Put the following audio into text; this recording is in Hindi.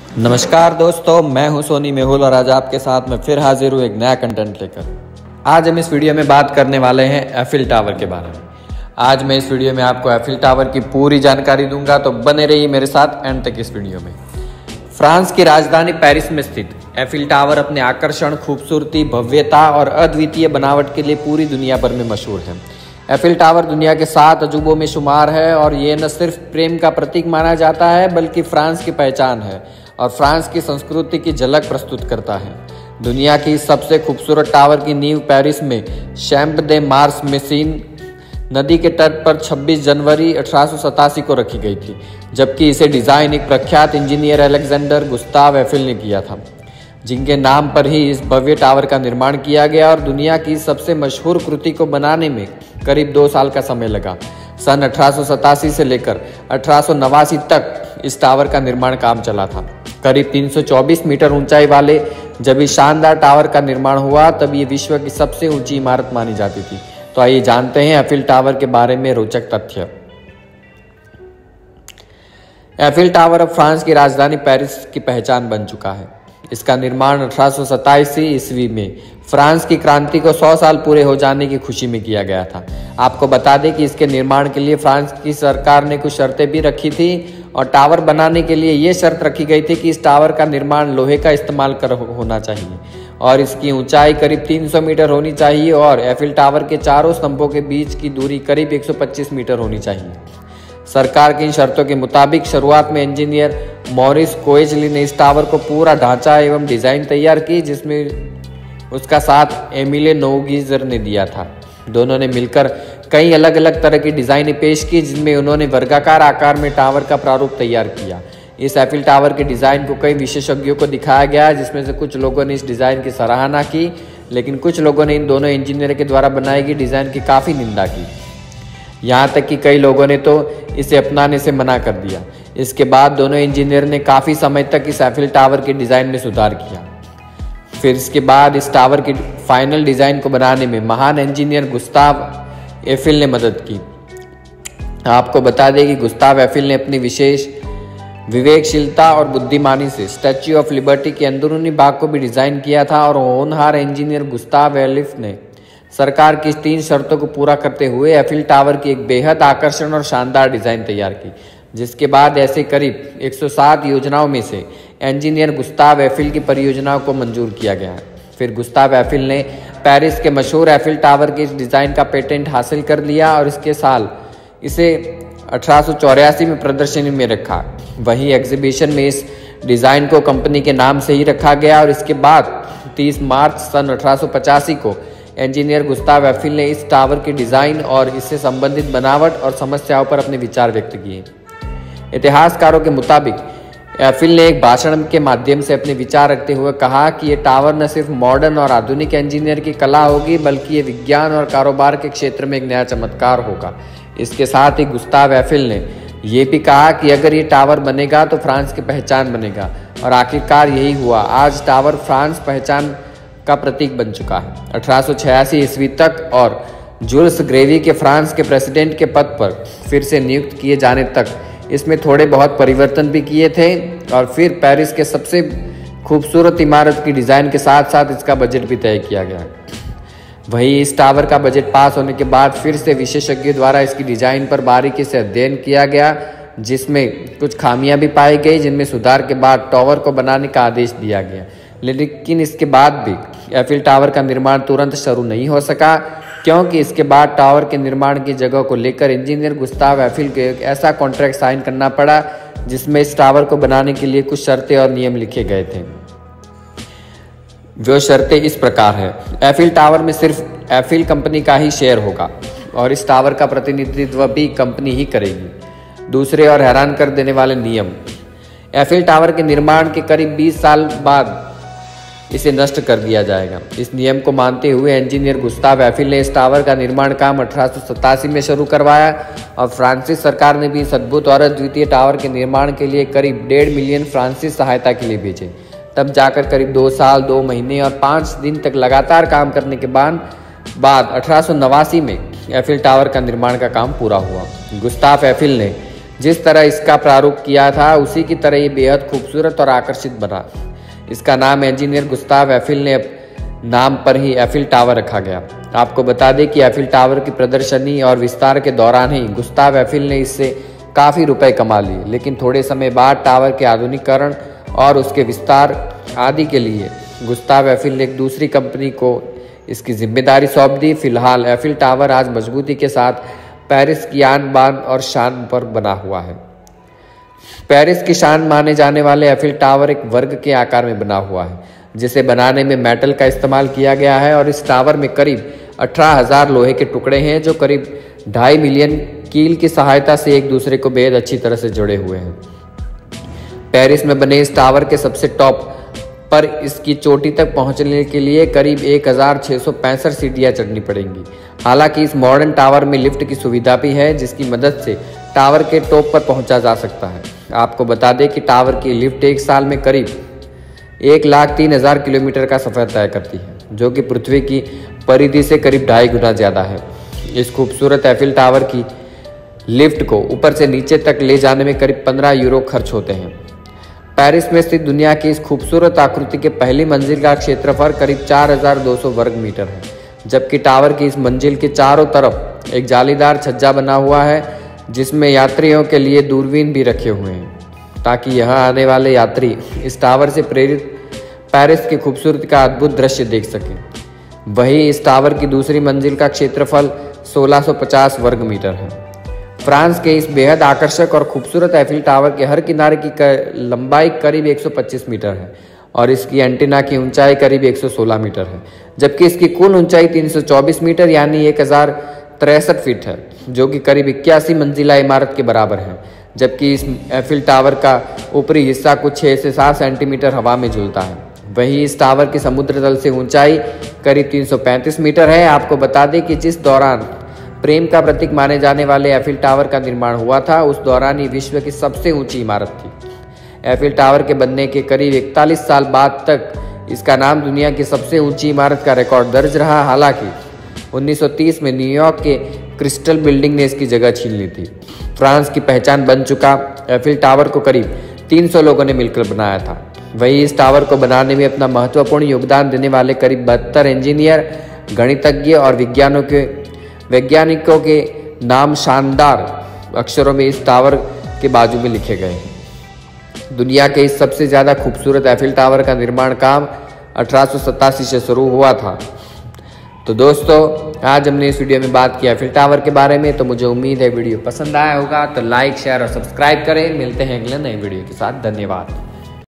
नमस्कार दोस्तों, मैं हूं सोनी मेहुल और आज आपके साथ मैं फिर हाजिर हूं एक नया कंटेंट लेकर। आज हम इस वीडियो में बात करने वाले हैं एफिल टावर के बारे में। आज मैं इस वीडियो में आपको एफिल टावर की पूरी जानकारी दूंगा, तो बने रहिए मेरे साथ एंड तक इस वीडियो में। फ्रांस की राजधानी पेरिस में स्थित एफिल टावर अपने आकर्षण, खूबसूरती, भव्यता और अद्वितीय बनावट के लिए पूरी दुनिया भर में मशहूर है। एफिल टावर दुनिया के 7 अजूबों में शुमार है और ये न सिर्फ प्रेम का प्रतीक माना जाता है बल्कि फ्रांस की पहचान है और फ्रांस की संस्कृति की झलक प्रस्तुत करता है। दुनिया की सबसे खूबसूरत टावर की नींव पेरिस में शैम्प दे मार्स मेसिन नदी के तट पर 26 जनवरी 1887 को रखी गई थी, जबकि इसे डिज़ाइन एक प्रख्यात इंजीनियर अलेक्जेंडर गुस्ताव एफिल ने किया था, जिनके नाम पर ही इस भव्य टावर का निर्माण किया गया और दुनिया की सबसे मशहूर कृति को बनाने में करीब 2 साल का समय लगा। सन 1887 से लेकर 1889 तक इस टावर का निर्माण काम चला था। करीब 324 मीटर ऊंचाई वाले जब इस शानदार टावर का निर्माण हुआ तब ये विश्व की सबसे ऊंची इमारत मानी जाती थी। तो आइए जानते हैं एफिल टावर के बारे में रोचक तथ्य। एफिल टावर अब फ्रांस की राजधानी पेरिस की पहचान बन चुका है। इसका निर्माण 1827 ईस्वी में फ्रांस की क्रांति को 100 साल पूरे हो जाने की खुशी में किया गया था। आपको बता दें कि इसके निर्माण के लिए फ्रांस की सरकार ने कुछ शर्तें भी रखी थी और टावर बनाने के लिए ये शर्त रखी गई थी कि इस टावर का निर्माण लोहे का इस्तेमाल कर होना चाहिए और इसकी ऊंचाई करीब 300 मीटर होनी चाहिए और एफिल टावर के चारों स्तंभों के बीच की दूरी करीब 125 मीटर होनी चाहिए। सरकार की इन शर्तों के मुताबिक शुरुआत में इंजीनियर मॉरिस कोएचली ने इस टावर को पूरा ढांचा एवं डिजाइन तैयार की, जिसमें उसका साथ एमिले नोगीजर ने दिया था। दोनों ने मिलकर कई अलग अलग तरह की डिजाइनें पेश की, जिनमें उन्होंने वर्गाकार आकार में टावर का प्रारूप तैयार किया। इस एफिल टावर के डिजाइन को कई विशेषज्ञों को दिखाया गया, जिसमें से कुछ लोगों ने इस डिजाइन की सराहना की, लेकिन कुछ लोगों ने इन दोनों इंजीनियर के द्वारा बनाई गई डिजाइन की काफी निंदा की। यहाँ तक कि कई लोगों ने तो इसे अपनाने से मना कर दिया। इसके बाद दोनों इंजीनियर ने काफ़ी समय तक इस एफिल टावर के डिज़ाइन में सुधार किया। फिर इसके बाद इस टावर की फाइनल डिज़ाइन को बनाने में महान इंजीनियर गुस्ताव एफिल ने मदद की। आपको बता दें कि गुस्ताव एफिल ने अपनी विशेष विवेकशीलता और बुद्धिमानी से स्टैच्यू ऑफ लिबर्टी के अंदरूनी भाग को भी डिज़ाइन किया था और होनहार इंजीनियर गुस्ताव एलिफ ने सरकार की 3 शर्तों को पूरा करते हुए एफिल टावर की एक बेहद आकर्षण और शानदार डिज़ाइन तैयार की, जिसके बाद ऐसे करीब 107 योजनाओं में से इंजीनियर गुस्ताव एफिल की परियोजनाओं को मंजूर किया गया। फिर गुस्ताव एफिल ने पेरिस के मशहूर एफिल टावर के इस डिज़ाइन का पेटेंट हासिल कर लिया और इसके साल इसे 1884 में प्रदर्शनी में रखा। वहीं एग्जीबिशन में इस डिज़ाइन को कंपनी के नाम से ही रखा गया और इसके बाद 30 मार्च सन 1885 को इंजीनियर गुस्ताव एफिल ने इस टावर की डिज़ाइन और इससे संबंधित बनावट और समस्याओं पर अपने विचार व्यक्त किए। इतिहासकारों के मुताबिक एफिल ने एक भाषण के माध्यम से अपने विचार रखते हुए कहा कि ये टावर न सिर्फ मॉडर्न और आधुनिक इंजीनियर की कला होगी बल्कि ये विज्ञान और कारोबार के क्षेत्र में एक नया चमत्कार होगा। इसके साथ ही गुस्ताव एफिल ने ये भी कहा कि अगर ये टावर बनेगा तो फ्रांस की पहचान बनेगा और आखिरकार यही हुआ। आज टावर फ्रांस पहचान का प्रतीक बन चुका है। 1886 ईस्वी तक और जूल्स ग्रेवी के फ्रांस के प्रेसिडेंट के पद पर फिर से नियुक्त किए जाने तक इसमें थोड़े बहुत परिवर्तन भी किए थे और फिर पेरिस के सबसे खूबसूरत इमारत की डिज़ाइन के साथ साथ इसका बजट भी तय किया गया। वहीं इस टावर का बजट पास होने के बाद फिर से विशेषज्ञों द्वारा इसकी डिज़ाइन पर बारीकी से अध्ययन किया गया, जिसमें कुछ खामियां भी पाई गई, जिनमें सुधार के बाद टावर को बनाने का आदेश दिया गया। लेकिन इसके बाद भी एफिल टावर का निर्माण तुरंत शुरू नहीं हो सका, क्योंकि इसके बाद टावर के निर्माण की जगह को लेकर इंजीनियर गुस्ताव एफिल को एक ऐसा कॉन्ट्रैक्ट साइन करना पड़ा जिसमें इस टावर को बनाने के लिए कुछ शर्तें और नियम लिखे गए थे। वो शर्तें इस प्रकार है। एफिल टावर में सिर्फ एफिल कंपनी का ही शेयर होगा और इस टावर का प्रतिनिधित्व भी कंपनी ही करेगी। दूसरे और हैरान कर देने वाले नियम। एफिल टावर के निर्माण के करीब 20 साल बाद इसे नष्ट कर दिया जाएगा। इस नियम को मानते हुए इंजीनियर गुस्ताव एफिल ने इस टावर का निर्माण काम 1887 में शुरू करवाया और फ्रांसीसी सरकार ने भी इस अद्भुत और अद्वितीय टावर के निर्माण के लिए करीब 1.5 मिलियन फ्रांसीसी सहायता के लिए भेजे। तब जाकर करीब 2 साल 2 महीने और 5 दिन तक लगातार काम करने के बाद 1889 में एफिल टावर का निर्माण का काम पूरा हुआ। गुस्ताव एफिल ने जिस तरह इसका प्रारूप किया था उसी की तरह ये बेहद खूबसूरत और आकर्षित बना। इसका नाम इंजीनियर गुस्ताव एफिल ने नाम पर ही एफिल टावर रखा गया। आपको बता दें कि एफिल टावर की प्रदर्शनी और विस्तार के दौरान ही गुस्ताव एफिल ने इससे काफ़ी रुपए कमा लिए, लेकिन थोड़े समय बाद टावर के आधुनिकीकरण और उसके विस्तार आदि के लिए गुस्ताव एफिल ने एक दूसरी कंपनी को इसकी जिम्मेदारी सौंप दी। फिलहाल एफिल टावर आज मजबूती के साथ पेरिस की आन बान और शान पर बना हुआ है। पेरिस की शान माने जाने वाले एफिल टावर एक वर्ग के आकार में बना हुआ है, जिसे बनाने में मेटल का इस्तेमाल किया गया है और इस टावर में करीब 18,000 लोहे के टुकड़े हैं जो करीब 2.5 मिलियन कील की सहायता से एक दूसरे को बेहद अच्छी तरह से जुड़े हुए हैं। पेरिस में बने इस टावर के सबसे टॉप पर इसकी चोटी तक पहुंचने के लिए करीब 1,665 सीढ़ियां चढ़नी पड़ेंगी। हालांकि इस मॉडर्न टावर में लिफ्ट की सुविधा भी है, जिसकी मदद से टावर के टॉप पर पहुंचा जा सकता है। आपको बता दें कि टावर की लिफ्ट एक साल में करीब 1,03,000 किलोमीटर का सफर तय करती है, जो कि पृथ्वी की परिधि से करीब 2.5 गुना ज़्यादा है। इस खूबसूरत एफिल टावर की लिफ्ट को ऊपर से नीचे तक ले जाने में करीब 15 यूरो खर्च होते हैं। पेरिस में स्थित दुनिया की इस खूबसूरत आकृति के पहली मंजिल का क्षेत्रफल करीब 4,200 वर्ग मीटर है, जबकि टावर की इस मंजिल के चारों तरफ एक जालीदार छज्जा बना हुआ है, जिसमें यात्रियों के लिए दूरबीन भी रखे हुए हैं, ताकि यहाँ आने वाले यात्री इस टावर से प्रेरित पेरिस की खूबसूरती का अद्भुत दृश्य देख सकें। वहीं इस टावर की दूसरी मंजिल का क्षेत्रफल 1650 वर्ग मीटर है। फ्रांस के इस बेहद आकर्षक और खूबसूरत एफिल टावर के हर किनारे की लंबाई करीब 125 मीटर है और इसकी एंटीना की ऊंचाई करीब 116 मीटर है, जबकि इसकी कुल ऊंचाई 324 मीटर यानी 1063 फीट है, जो कि करीब 81 मंजिला इमारत के बराबर है। जबकि इस एफिल टावर का ऊपरी हिस्सा कुछ 6 से 7 सेंटीमीटर हवा में झूलता है। वहीं इस टावर की समुद्र तल से ऊंचाई करीब 335 मीटर है। आपको बता दें कि जिस दौरान प्रेम का प्रतीक माने जाने वाले एफिल टावर का निर्माण हुआ था, उस दौरान ही विश्व की सबसे ऊंची इमारत थी। एफिल टावर के बनने के करीब 41 साल बाद तक इसका नाम दुनिया की सबसे ऊंची इमारत का रिकॉर्ड दर्ज रहा। हालांकि 1930 में न्यूयॉर्क के क्रिस्टल बिल्डिंग ने इसकी जगह छीन ली थी। फ्रांस की पहचान बन चुका एफिल टावर को करीब 300 लोगों ने मिलकर बनाया था। वहीं इस टावर को बनाने में अपना महत्वपूर्ण योगदान देने वाले करीब 72 इंजीनियर, गणितज्ञ और वैज्ञानिकों के नाम शानदार अक्षरों में इस टावर के बाजू में लिखे गए हैं। दुनिया के इस सबसे ज़्यादा खूबसूरत एफिल टावर का निर्माण काम 1887 से शुरू हुआ था। तो दोस्तों, आज हमने इस वीडियो में बात की एफिल टावर के बारे में। तो मुझे उम्मीद है वीडियो पसंद आया होगा, तो लाइक, शेयर और सब्सक्राइब करें। मिलते हैं अगले नए वीडियो के साथ। धन्यवाद।